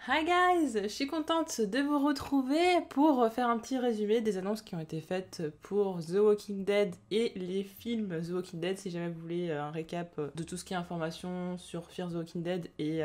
Hi guys, je suis contente de vous retrouver pour faire un petit résumé des annonces qui ont été faites pour The Walking Dead et les films The Walking Dead. Si jamais vous voulez un récap de tout ce qui est information sur Fear the Walking Dead et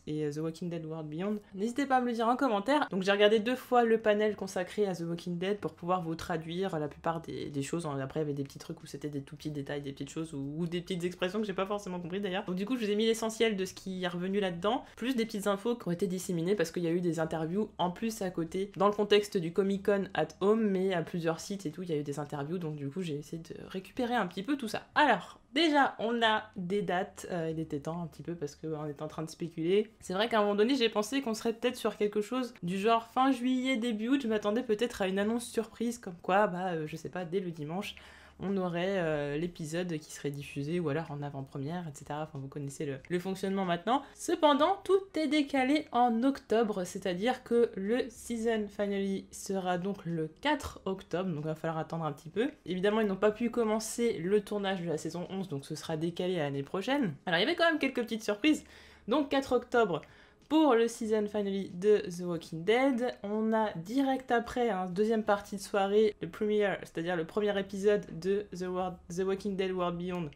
The Walking Dead World Beyond, n'hésitez pas à me le dire en commentaire. Donc j'ai regardé 2 fois le panel consacré à The Walking Dead pour pouvoir vous traduire la plupart des choses. Après il y avait des petits trucs où c'était des tout petits détails, des petites choses ou des petites expressions que j'ai pas forcément compris d'ailleurs. Donc du coup je vous ai mis l'essentiel de ce qui est revenu là-dedans, plus des petites infos qui ont été disséminées parce qu'il y a eu des interviews en plus à côté dans le contexte du Comic Con at Home, mais à plusieurs sites et tout il y a eu des interviews, donc du coup j'ai essayé de récupérer un petit peu tout ça. Alors déjà on a des dates, il était temps un petit peu parce qu'on est en train de spéculer. C'est vrai qu'à un moment donné j'ai pensé qu'on serait peut-être sur quelque chose du genre fin juillet début août. Je m'attendais peut-être à une annonce surprise comme quoi je sais pas, dès le dimanche on aurait l'épisode qui serait diffusé ou alors en avant-première, etc. Enfin, vous connaissez le fonctionnement maintenant. Cependant, tout est décalé en octobre, c'est-à-dire que le season finale sera donc le 4 octobre, donc il va falloir attendre un petit peu. Évidemment, ils n'ont pas pu commencer le tournage de la saison 11, donc ce sera décalé à l'année prochaine. Alors, il y avait quand même quelques petites surprises. Donc, 4 octobre, pour le season finale de The Walking Dead, on a direct après, deuxième partie de soirée, le premiere, c'est-à-dire le premier épisode de The Walking Dead World Beyond.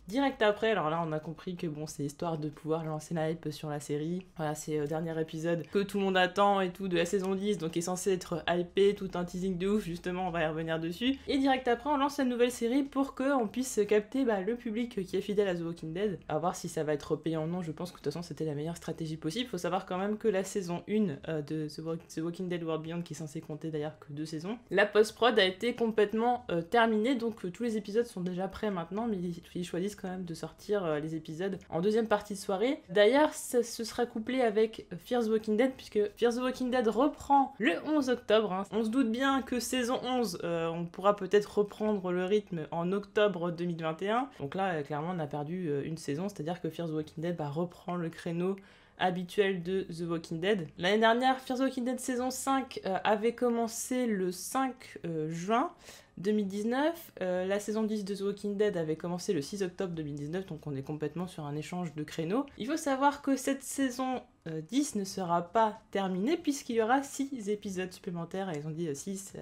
Direct après, alors là on a compris que bon, c'est histoire de pouvoir lancer la hype sur la série. Voilà, c'est le dernier épisode que tout le monde attend et tout de la saison 10, donc est censé être hypé, tout un teasing de ouf, justement on va y revenir dessus. Et direct après on lance la nouvelle série pour qu'on puisse capter le public qui est fidèle à The Walking Dead. À voir si ça va être payant ou non, je pense que de toute façon c'était la meilleure stratégie possible. Faut savoir quand même que la saison 1 de The Walking Dead World Beyond, qui est censée compter d'ailleurs que 2 saisons, la post-prod a été complètement terminée, donc tous les épisodes sont déjà prêts maintenant, mais ils choisissent quand même de sortir les épisodes en deuxième partie de soirée. D'ailleurs, ça se sera couplé avec Fear the Walking Dead, puisque Fear the Walking Dead reprend le 11 octobre. On se doute bien que saison 11, on pourra peut-être reprendre le rythme en octobre 2021. Donc là, clairement, on a perdu une saison, c'est-à-dire que Fear the Walking Dead reprend le créneau habituel de The Walking Dead. L'année dernière, Fear the Walking Dead saison 5 avait commencé le 5 juin 2019, la saison 10 de The Walking Dead avait commencé le 6 octobre 2019, donc on est complètement sur un échange de créneaux. Il faut savoir que cette saison 10 ne sera pas terminée puisqu'il y aura 6 épisodes supplémentaires, et ils ont dit 6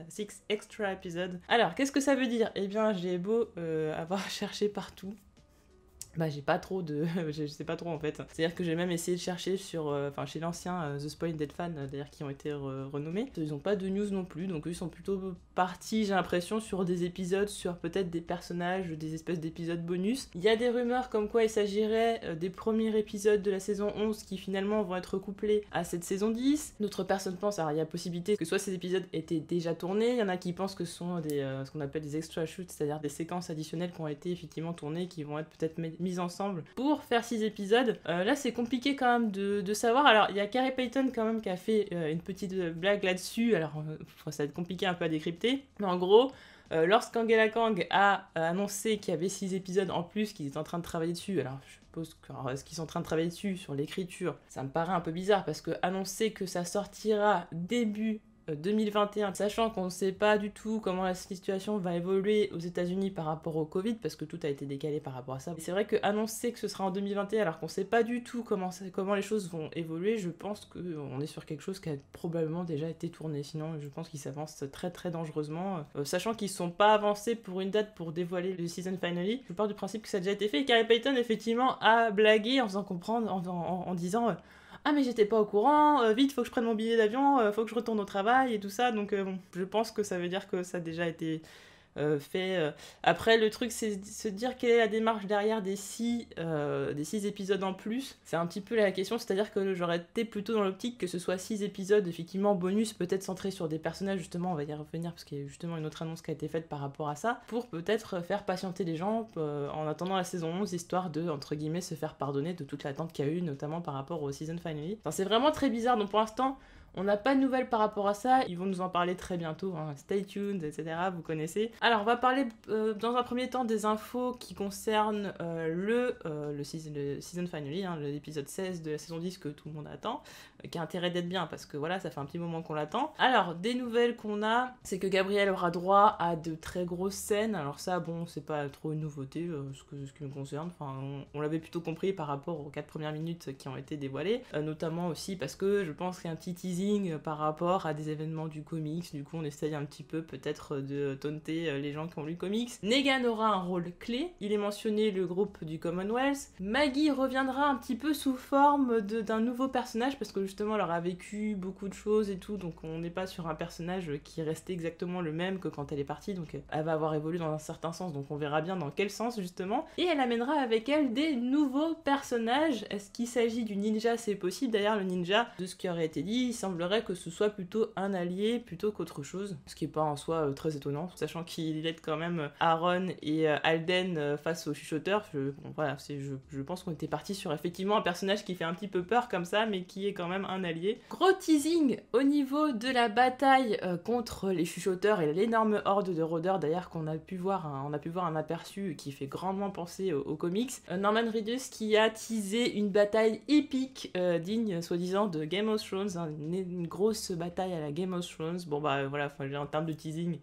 extra épisodes. Alors, qu'est-ce que ça veut dire ? Eh bien, j'ai beau avoir cherché partout, j'ai pas trop de... je sais pas trop en fait. C'est-à-dire que j'ai même essayé de chercher sur... chez l'ancien The Spoiled Dead Fan, d'ailleurs, qui ont été renommés. Ils ont pas de news non plus, donc eux, ils sont plutôt partis, j'ai l'impression, sur des épisodes, sur peut-être des personnages, des espèces d'épisodes bonus. Il y a des rumeurs comme quoi il s'agirait des premiers épisodes de la saison 11 qui finalement vont être couplés à cette saison 10. D'autres personnes pensent, alors il y a possibilité que soit ces épisodes étaient déjà tournés, il y en a qui pensent que ce sont ce qu'on appelle des extra shoots, c'est-à-dire des séquences additionnelles qui ont été effectivement tournées, qui vont être peut-être mises ensemble pour faire 6 épisodes. Là c'est compliqué quand même de savoir. Alors il y a Carey Payton quand même qui a fait une petite blague là-dessus, alors ça va être compliqué un peu à décrypter, mais en gros lorsqu'Angela Kang a annoncé qu'il y avait 6 épisodes en plus, qu'ils étaient en train de travailler dessus, alors je suppose que est-ce qu'ils sont en train de travailler dessus sur l'écriture, ça me paraît un peu bizarre parce que annoncer que ça sortira début 2021, sachant qu'on ne sait pas du tout comment la situation va évoluer aux États-Unis par rapport au Covid, parce que tout a été décalé par rapport à ça. C'est vrai que annoncer que ce sera en 2021 alors qu'on ne sait pas du tout comment les choses vont évoluer, je pense qu'on est sur quelque chose qui a probablement déjà été tourné. Sinon, je pense qu'ils s'avancent très très dangereusement, sachant qu'ils ne sont pas avancés pour une date pour dévoiler le season finale. Je pars du principe que ça a déjà été fait. Et Carey Payton effectivement a blagué en faisant comprendre, en disant ah mais j'étais pas au courant, vite faut que je prenne mon billet d'avion, faut que je retourne au travail et tout ça, donc bon, je pense que ça veut dire que ça a déjà été fait. Après le truc c'est se dire quelle est la démarche derrière des 6 épisodes en plus, c'est un petit peu la question, c'est-à-dire que j'aurais été plutôt dans l'optique que ce soit 6 épisodes effectivement bonus, peut-être centrés sur des personnages, justement on va y revenir parce qu'il y a justement une autre annonce qui a été faite par rapport à ça, pour peut-être faire patienter les gens en attendant la saison 11, histoire de, entre guillemets, se faire pardonner de toute l'attente qu'il y a eu, notamment par rapport au season finale. Enfin, c'est vraiment très bizarre, donc pour l'instant On n'a pas de nouvelles par rapport à ça, ils vont nous en parler très bientôt, hein. Stay tuned, etc. Vous connaissez. Alors on va parler dans un premier temps des infos qui concernent le season finale, hein, l'épisode 16 de la saison 10 que tout le monde attend, qui a intérêt d'être bien parce que voilà, ça fait un petit moment qu'on l'attend. Alors des nouvelles qu'on a, c'est que Gabriel aura droit à de très grosses scènes. Alors ça, bon, c'est pas trop une nouveauté ce qui me concerne. Enfin, on l'avait plutôt compris par rapport aux 4 premières minutes qui ont été dévoilées, notamment aussi parce que je pense qu'il y a un petit teasing par rapport à des événements du comics. Du coup, on essaye un petit peu peut-être de taunter les gens qui ont lu le comics. Negan aura un rôle clé. Il est mentionné le groupe du Commonwealth. Maggie reviendra un petit peu sous forme d'un nouveau personnage parce que justement, elle aura vécu beaucoup de choses et tout, donc on n'est pas sur un personnage qui est resté exactement le même que quand elle est partie, donc elle va avoir évolué dans un certain sens, donc on verra bien dans quel sens justement. Et elle amènera avec elle des nouveaux personnages. Est-ce qu'il s'agit du ninja? C'est possible. D'ailleurs, le ninja, de ce qui aurait été dit, il semblerait que ce soit plutôt un allié plutôt qu'autre chose, ce qui est pas en soi très étonnant, sachant qu'il aide quand même Aaron et Alden face aux chuchoteurs. Voilà, je pense qu'on était parti sur effectivement un personnage qui fait un petit peu peur comme ça, mais qui est quand même un allié. Gros teasing au niveau de la bataille contre les chuchoteurs et l'énorme horde de rôdeurs, d'ailleurs qu'on a pu voir un aperçu qui fait grandement penser aux comics. Norman Reedus qui a teasé une bataille épique digne soi-disant de Game of Thrones, hein, une grosse bataille à la Game of Thrones. Bon bah voilà, en termes de teasing,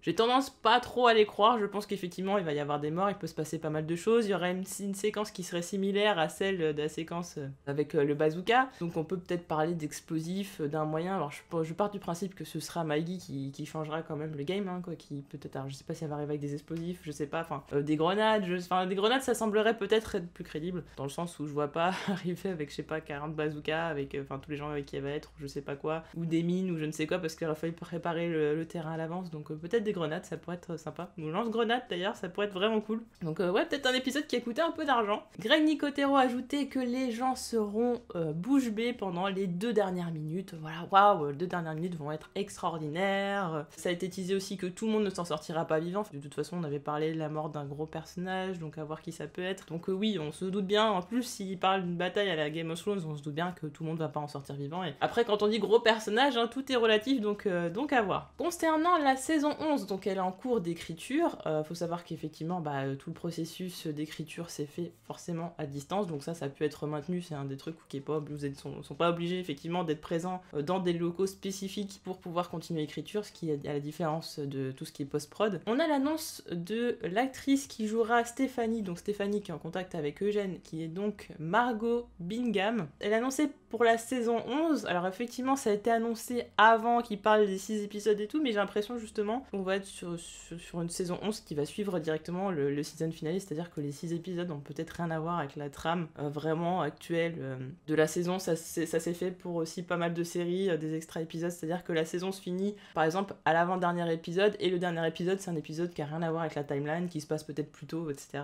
j'ai tendance pas trop à les croire. Je pense qu'effectivement il va y avoir des morts, il peut se passer pas mal de choses. Il y aurait une séquence qui serait similaire à celle de la séquence avec le bazooka. Donc on peut peut-être parler d'explosifs, d'un moyen. Alors je pars du principe que ce sera Maggie qui changera quand même le game, hein, quoi. Qui peut-être, alors je sais pas si elle va arriver avec des explosifs, je sais pas. Enfin des grenades, des grenades ça semblerait peut-être être plus crédible dans le sens où je vois pas arriver avec je sais pas 40 bazookas avec tous les gens avec qui elle va être, ou je sais pas quoi, ou des mines ou je ne sais quoi parce qu'il aurait fallu préparer le terrain à l'avance. Donc peut-être des grenades, ça pourrait être sympa. Ou lance-grenades d'ailleurs, ça pourrait être vraiment cool. Donc ouais, peut-être un épisode qui a coûté un peu d'argent. Greg Nicotero a ajouté que les gens seront bouche bée pendant les 2 dernières minutes. Voilà, waouh, les 2 dernières minutes vont être extraordinaires. Ça a été teasé aussi que tout le monde ne s'en sortira pas vivant. De toute façon, on avait parlé de la mort d'un gros personnage, donc à voir qui ça peut être. Donc oui, on se doute bien. En plus, s'il parle d'une bataille à la Game of Thrones, on se doute bien que tout le monde va pas en sortir vivant. Et après, quand on dit gros personnage, hein, tout est relatif, donc à voir. Concernant la saison 11, donc elle est en cours d'écriture. Faut savoir qu'effectivement, tout le processus d'écriture s'est fait forcément à distance, donc ça peut être maintenu. C'est un des trucs qui est pas, vous sont pas obligés effectivement d'être présents dans des locaux spécifiques pour pouvoir continuer l'écriture, ce qui est à la différence de tout ce qui est post-prod. On a l'annonce de l'actrice qui jouera Stéphanie, donc Stéphanie qui est en contact avec Eugène, qui est donc Margot Bingham. Elle a annoncé pour la saison 11, alors effectivement ça a été annoncé avant qu'il parle des 6 épisodes et tout, mais j'ai l'impression justement qu'on va être sur une saison 11 qui va suivre directement le season finale, c'est-à-dire que les 6 épisodes ont peut-être rien à voir avec la trame vraiment actuelle de la saison. Ça s'est fait pour aussi pas mal de séries, des extra épisodes, c'est-à-dire que la saison se finit par exemple à l'avant-dernier épisode, et le dernier épisode c'est un épisode qui a rien à voir avec la timeline, qui se passe peut-être plus tôt, etc.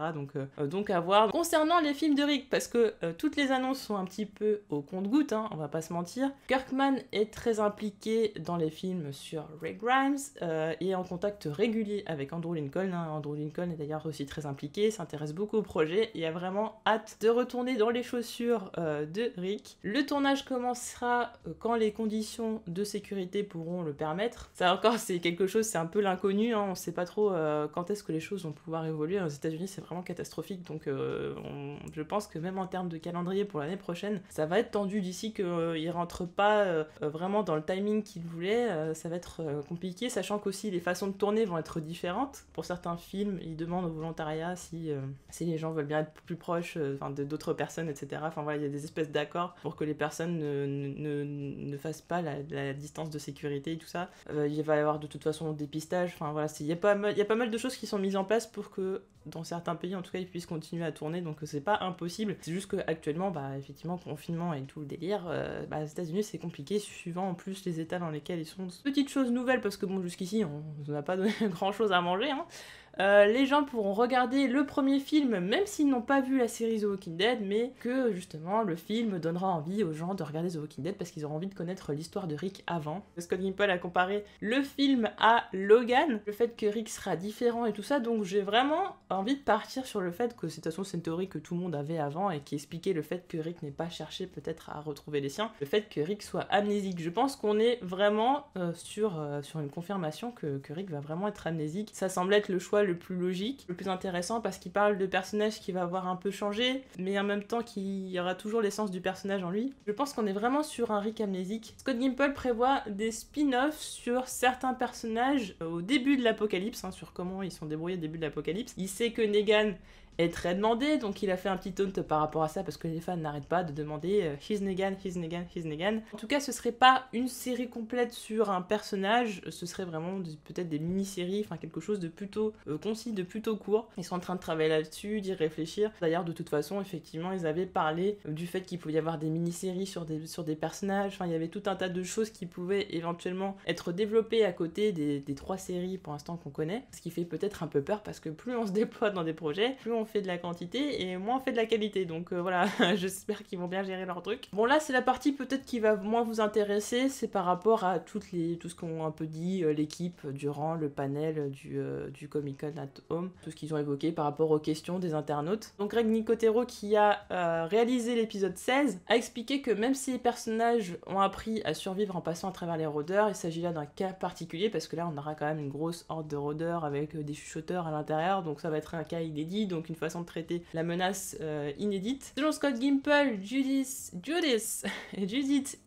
Donc à voir. Concernant les films de Rick, parce que toutes les annonces sont un petit peu au compte-gouttes, hein, on va pas se mentir. Kirkman est très impliqué dans les films sur Rick Grimes et en contact régulier avec Andrew Lincoln. Andrew Lincoln est d'ailleurs aussi très impliqué, s'intéresse beaucoup au projet et a vraiment hâte de retourner dans les chaussures de Rick. Le tournage commencera quand les conditions de sécurité pourront le permettre. Ça encore, c'est quelque chose, c'est un peu l'inconnu, hein, on sait pas trop quand est-ce que les choses vont pouvoir évoluer. Aux États-Unis, c'est vraiment catastrophique, donc je pense que même en termes de calendrier pour l'année prochaine, ça va être tendu d'ici qu'il rentre pas vraiment dans le timing qu'il voulait. Ça va être compliqué, sachant qu'aussi les façons de tourner vont être différentes. Pour certains films, ils demandent au volontariat si les gens veulent bien être plus proches d'autres personnes, etc. Enfin voilà, il y a des espèces d'accords pour que les personnes ne fassent pas la distance de sécurité et tout ça. Il va y avoir de toute façon des dépistage. Enfin voilà, il y a pas mal de choses qui sont mises en place pour que dans certains pays en tout cas ils puissent continuer à tourner, donc c'est pas impossible. C'est juste qu'actuellement effectivement confinement et tout le délire, aux États-Unis c'est compliqué suivant en plus les états dans lesquels ils sont. Petite chose nouvelle parce que bon jusqu'ici on n'a pas donné grand chose à manger, hein. les gens pourront regarder le premier film même s'ils n'ont pas vu la série The Walking Dead, mais que justement le film donnera envie aux gens de regarder The Walking Dead parce qu'ils auront envie de connaître l'histoire de Rick avant. Scott Gimple a comparé le film à Logan, le fait que Rick sera différent et tout ça, donc j'ai vraiment envie de partir sur le fait que de toute façon c'est une théorie que tout le monde avait avant et qui expliquait le fait que Rick n'ait pas cherché peut-être à retrouver les siens, le fait que Rick soit amnésique. Je pense qu'on est vraiment sur une confirmation que Rick va vraiment être amnésique. Ça semble être le choix le plus logique, le plus intéressant parce qu'il parle de personnages qui va avoir un peu changé, mais en même temps qu'il y aura toujours l'essence du personnage en lui. Je pense qu'on est vraiment sur un Rick amnésique. Scott Gimple prévoit des spin-offs sur certains personnages au début de l'apocalypse, sur comment ils sont débrouillés au début de l'apocalypse. Il sait que Negan est très demandé, donc il a fait un petit taunt par rapport à ça parce que les fans n'arrêtent pas de demander He's Negan, He's Negan, He's Negan. En tout cas, ce serait pas une série complète sur un personnage, ce serait vraiment peut-être des mini-séries, enfin quelque chose de plutôt concis, de plutôt court. Ils sont en train de travailler là-dessus, d'y réfléchir. D'ailleurs, de toute façon, effectivement, ils avaient parlé du fait qu'il pouvait y avoir des mini-séries sur des personnages, enfin il y avait tout un tas de choses qui pouvaient éventuellement être développées à côté des 3 séries pour l'instant qu'on connaît, ce qui fait peut-être un peu peur parce que plus on se déploie dans des projets, plus on fait de la quantité et moins on fait de la qualité, donc voilà, j'espère qu'ils vont bien gérer leur truc. Bon, là c'est la partie peut-être qui va moins vous intéresser, c'est par rapport à tout ce qu'on a un peu dit, l'équipe durant le panel du Comic Con at Home, tout ce qu'ils ont évoqué par rapport aux questions des internautes. Donc Greg Nicotero, qui a réalisé l'épisode 16, a expliqué que même si les personnages ont appris à survivre en passant à travers les rôdeurs, il s'agit là d'un cas particulier parce que là on aura quand même une grosse horde de rôdeurs avec des chuchoteurs à l'intérieur, donc ça va être un cas inédit, donc une façon de traiter la menace inédite. Selon Scott Gimple, Judith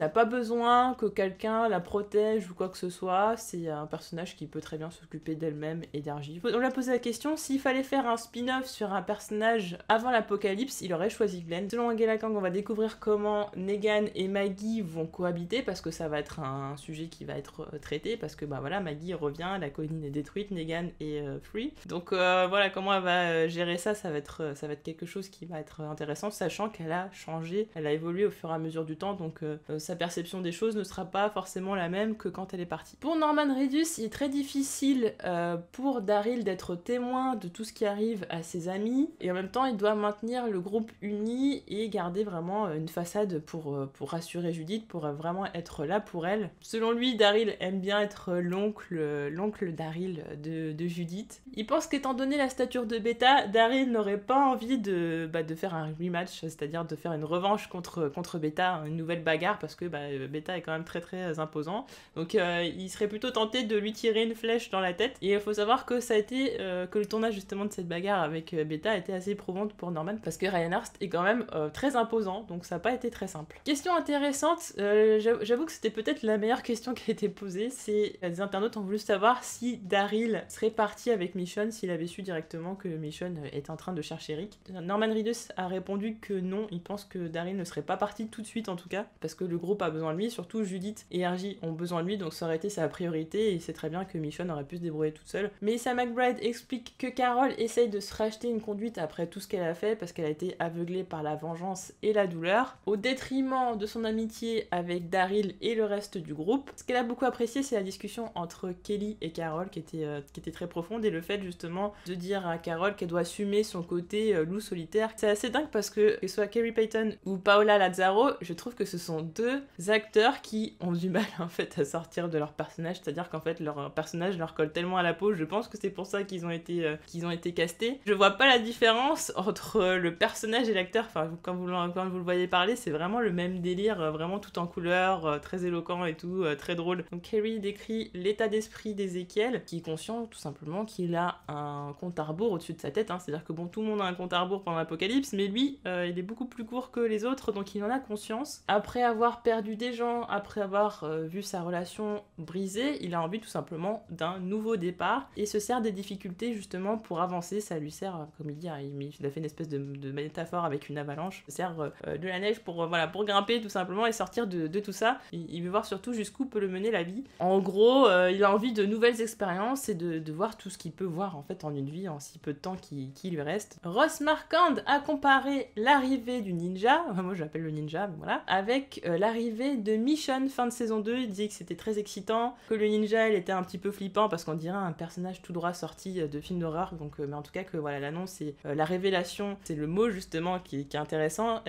n'a pas besoin que quelqu'un la protège ou quoi que ce soit, c'est un personnage qui peut très bien s'occuper d'elle-même et d'Argy. On lui a posé la question, s'il fallait faire un spin-off sur un personnage avant l'apocalypse, il aurait choisi Glenn. Selon Angela Kang, on va découvrir comment Negan et Maggie vont cohabiter parce que ça va être un sujet qui va être traité parce que bah voilà, Maggie revient, la colline est détruite, Negan est free. Donc voilà comment elle va gérer ça, ça va être quelque chose qui va être intéressant, sachant qu'elle a changé, elle a évolué au fur et à mesure du temps, donc sa perception des choses ne sera pas forcément la même que quand elle est partie. Pour Norman Reedus, il est très difficile pour Daryl d'être témoin de tout ce qui arrive à ses amis, et en même temps il doit maintenir le groupe uni et garder vraiment une façade pour rassurer Judith, pour vraiment être là pour elle. Selon lui, Daryl aime bien être l'oncle Daryl de Judith. Il pense qu'étant donné la stature de Beta, Daryl n'aurait pas envie de faire un rematch, c'est-à-dire de faire une revanche contre Beta, une nouvelle bagarre, parce que Beta est quand même très très imposant. Donc il serait plutôt tenté de lui tirer une flèche dans la tête. Et il faut savoir que ça a été que le tournage justement de cette bagarre avec Beta a été assez éprouvante pour Norman, parce que Ryan Hurst est quand même très imposant, donc ça n'a pas été très simple. Question intéressante, j'avoue que c'était peut-être la meilleure question qui a été posée, c'est des internautes ont voulu savoir si Daryl serait parti avec Michonne s'il avait su directement que Michonne est en train de chercher Rick. Norman Reedus a répondu que non, il pense que Daryl ne serait pas parti tout de suite en tout cas, parce que le groupe a besoin de lui, surtout Judith et Argy ont besoin de lui, donc ça aurait été sa priorité, et il sait très bien que Michonne aurait pu se débrouiller toute seule. Melissa McBride explique que Carol essaye de se racheter une conduite après tout ce qu'elle a fait, parce qu'elle a été aveuglée par la vengeance et la douleur, au détriment de son amitié avec Daryl et le reste du groupe. Ce qu'elle a beaucoup apprécié, c'est la discussion entre Kelly et Carol, qui était très profonde, et le fait justement de dire à Carol qu'elle doit assumer son côté loup solitaire. C'est assez dingue parce que ce soit Kerry Payton ou Paola Lazzaro, je trouve que ce sont deux acteurs qui ont du mal en fait à sortir de leur personnage, c'est-à-dire qu'en fait leur personnage leur colle tellement à la peau, je pense que c'est pour ça qu'ils ont été castés. Je vois pas la différence entre le personnage et l'acteur, enfin quand vous le voyez parler, c'est vraiment le même délire, vraiment tout en couleur, très éloquent et tout, très drôle. Donc Kerry décrit l'état d'esprit d'Ezekiel, qui est conscient tout simplement qu'il a un compte à rebours au-dessus de sa tête, c'est-à-dire que bon, tout le monde a un compte à rebours pendant l'apocalypse, mais lui, il est beaucoup plus court que les autres, donc il en a conscience. Après avoir perdu des gens, après avoir vu sa relation brisée, il a envie tout simplement d'un nouveau départ, et se sert des difficultés justement pour avancer. Ça lui sert, comme il dit, il a fait une espèce de métaphore avec une avalanche, ça sert de la neige pour grimper tout simplement et sortir de tout ça. Il veut voir surtout jusqu'où peut le mener la vie. En gros, il a envie de nouvelles expériences et de voir tout ce qu'il peut voir en fait en une vie, en si peu de temps qui lui lui reste. Ross Marquand a comparé l'arrivée du ninja, moi je l'appelle le ninja, mais voilà, avec l'arrivée de Michonne fin de saison 2. Il disait que c'était très excitant, que le ninja il était un petit peu flippant parce qu'on dirait un personnage tout droit sorti de film d'horreur, donc mais en tout cas que voilà, l'annonce et la révélation, c'est le mot justement qui est intéressant,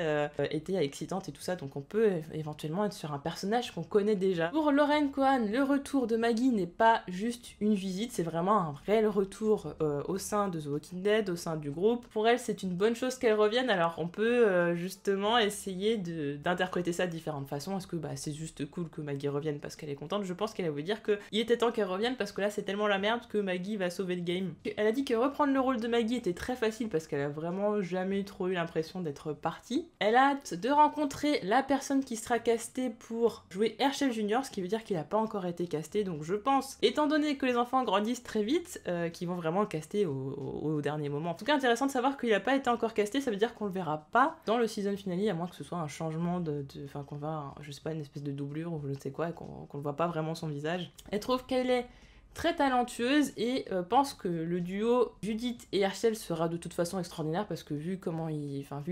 était excitante et tout ça, donc on peut éventuellement être sur un personnage qu'on connaît déjà. Pour Lauren Cohan, le retour de Maggie n'est pas juste une visite, c'est vraiment un réel retour au sein de The Walking Dead, au sein du groupe. Pour elle, c'est une bonne chose qu'elle revienne, alors on peut justement essayer d'interpréter ça de différentes façons. Est-ce que c'est juste cool que Maggie revienne parce qu'elle est contente? Je pense qu'elle veut dire qu'il était temps qu'elle revienne parce que là c'est tellement la merde que Maggie va sauver le game. Elle a dit que reprendre le rôle de Maggie était très facile parce qu'elle a vraiment jamais trop eu l'impression d'être partie. Elle a hâte de rencontrer la personne qui sera castée pour jouer Herschel Jr., ce qui veut dire qu'il n'a pas encore été casté, donc je pense, étant donné que les enfants grandissent très vite, qu'ils vont vraiment le caster au dernier moment. En tout cas, intéressant de savoir qu'il n'a pas été encore casté, ça veut dire qu'on le verra pas dans le season finale, à moins que ce soit un changement enfin qu'on va, je sais pas, une espèce de doublure ou je ne sais quoi, et qu'on ne voit pas vraiment son visage. Elle trouve qu'elle est très talentueuse et pense que le duo Judith et Herschel sera de toute façon extraordinaire parce que vu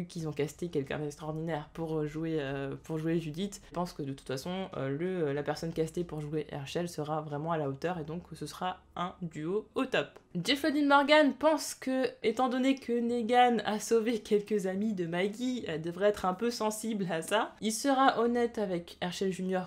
qu'ils ont casté quelqu'un d'extraordinaire pour jouer Judith, je pense que de toute façon la personne castée pour jouer Herschel sera vraiment à la hauteur et donc ce sera un duo au top. Jeffrey Dean Morgan pense que, étant donné que Negan a sauvé quelques amis de Maggie, elle devrait être un peu sensible à ça. Il sera honnête avec Herschel Jr.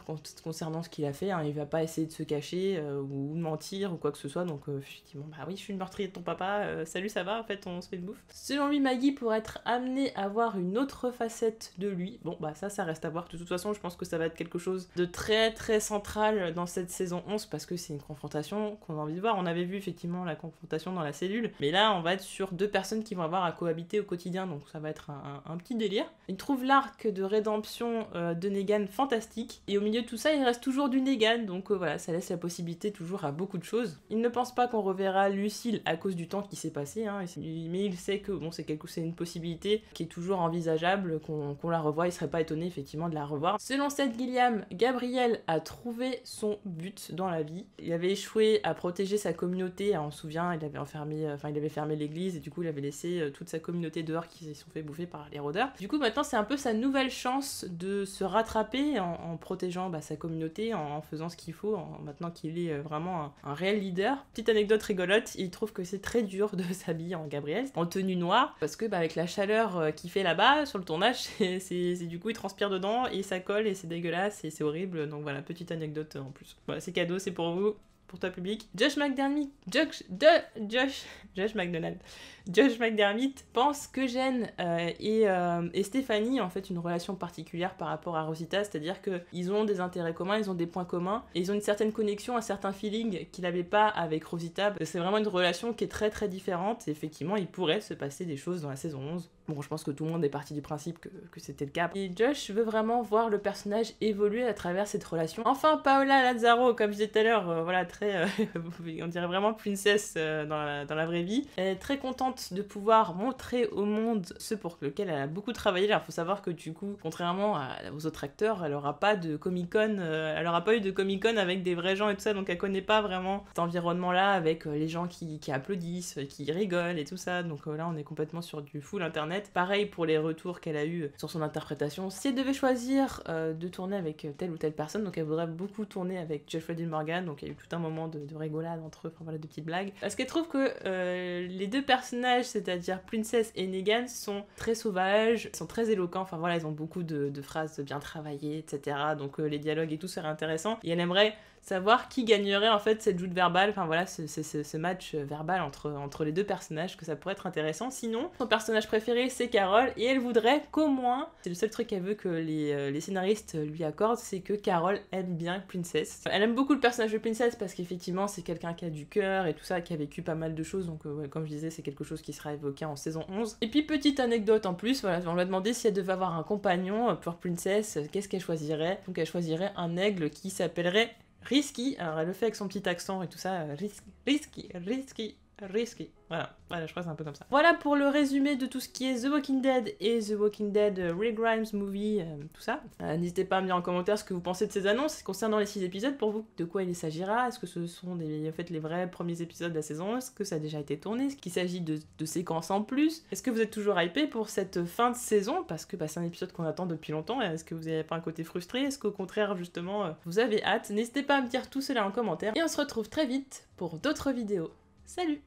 concernant ce qu'il a fait, hein. Il va pas essayer de se cacher ou de mentir ou quoi que ce soit, donc effectivement, bah oui, je suis le meurtrier de ton papa, salut, ça va, en fait, on se fait une bouffe. Selon lui, Maggie pourrait être amenée à voir une autre facette de lui. Bon, bah ça reste à voir. De toute façon, je pense que ça va être quelque chose de très très central dans cette saison 11 parce que c'est une confrontation qu'on a envie de voir. On avait vu effectivement la confrontation dans la cellule, mais là, on va être sur deux personnes qui vont avoir à cohabiter au quotidien, donc ça va être un petit délire. Il trouve l'arc de rédemption de Negan fantastique, et au milieu de tout ça, il reste toujours du Negan, donc voilà, ça laisse la possibilité toujours à beaucoup de choses. Il ne pense pas qu'on reverra Lucille à cause du temps qui s'est passé, hein, mais il sait que bon, c'est une possibilité qui est toujours envisageable, qu'on la revoie. Il serait pas étonné effectivement de la revoir. Selon Seth Gilliam, Gabriel a trouvé son but dans la vie. Il avait échoué à protéger sa communauté, on se souvient, il avait fermé l'église et du coup il avait laissé toute sa communauté dehors qui se sont fait bouffer par les rôdeurs. Du coup maintenant c'est un peu sa nouvelle chance de se rattraper en protégeant sa communauté, en faisant ce qu'il faut, maintenant qu'il est vraiment un réel leader. Petite anecdote rigolote, il trouve que c'est très dur de s'habiller en Gabriel, en tenue noire, parce que avec la chaleur qu'il fait là-bas sur le tournage, c'est du coup il transpire dedans et ça colle et c'est dégueulasse et c'est horrible, donc voilà, petite anecdote en plus. Voilà, c'est cadeau, c'est pour vous. Pour toi public. Josh McDermott pense que Jen et Stéphanie ont en fait une relation particulière par rapport à Rosita, c'est-à-dire qu'ils ont des intérêts communs, ils ont des points communs, et ils ont une certaine connexion, un certain feeling qu'il n'avait pas avec Rosita. C'est vraiment une relation qui est très très différente, et effectivement il pourrait se passer des choses dans la saison 11. Bon, je pense que tout le monde est parti du principe que c'était le cas. Et Josh veut vraiment voir le personnage évoluer à travers cette relation. Enfin, Paola Lazzaro, comme je disais tout à l'heure, voilà, très... on dirait vraiment princesse dans la vraie vie. Elle est très contente de pouvoir montrer au monde ce pour lequel elle a beaucoup travaillé. Alors, il faut savoir que du coup, contrairement aux autres acteurs, elle aura pas de Comic-Con, elle aura pas eu de Comic-Con avec des vrais gens et tout ça, donc elle connaît pas vraiment cet environnement-là avec les gens qui applaudissent, qui rigolent et tout ça. Donc là, on est complètement sur du full internet. Pareil pour les retours qu'elle a eu sur son interprétation. Si elle devait choisir de tourner avec telle ou telle personne, donc elle voudrait beaucoup tourner avec Jeffrey Dean Morgan, donc il y a eu tout un moment de rigolade entre eux, enfin voilà, de petites blagues. Parce qu'elle trouve que les deux personnages, c'est-à-dire Princess et Negan, sont très sauvages, sont très éloquents, enfin voilà, ils ont beaucoup de phrases bien travaillées, etc. Donc les dialogues et tout seraient intéressants. Et elle aimerait savoir qui gagnerait en fait cette joute verbale, enfin voilà, ce match verbal entre les deux personnages, que ça pourrait être intéressant. Sinon, son personnage préféré c'est Carol, et elle voudrait qu'au moins, c'est le seul truc qu'elle veut que les scénaristes lui accordent, c'est que Carol aime bien Princess. Elle aime beaucoup le personnage de Princess parce qu'effectivement c'est quelqu'un qui a du cœur et tout ça, qui a vécu pas mal de choses, donc ouais, comme je disais, c'est quelque chose qui sera évoqué en saison 11. Et puis petite anecdote en plus, voilà, on lui a demandé si elle devait avoir un compagnon pour Princess, qu'est-ce qu'elle choisirait. Donc elle choisirait un aigle qui s'appellerait Risky. Alors elle le fait avec son petit accent et tout ça, risky, risky. Voilà, je crois que c'est un peu comme ça. Voilà pour le résumé de tout ce qui est The Walking Dead et The Walking Dead Rick Grimes movie, tout ça. N'hésitez pas à me dire en commentaire ce que vous pensez de ces annonces concernant les 6 épisodes, pour vous, de quoi il s'agira. Est-ce que ce sont en fait, les vrais premiers épisodes de la saison? Est-ce que ça a déjà été tourné? Est-ce qu'il s'agit de séquences en plus? Est-ce que vous êtes toujours hypé pour cette fin de saison? Parce que c'est un épisode qu'on attend depuis longtemps. Est-ce que vous n'avez pas un côté frustré? Est-ce qu'au contraire, justement, vous avez hâte? N'hésitez pas à me dire tout cela en commentaire. Et on se retrouve très vite pour d'autres vidéos. Salut!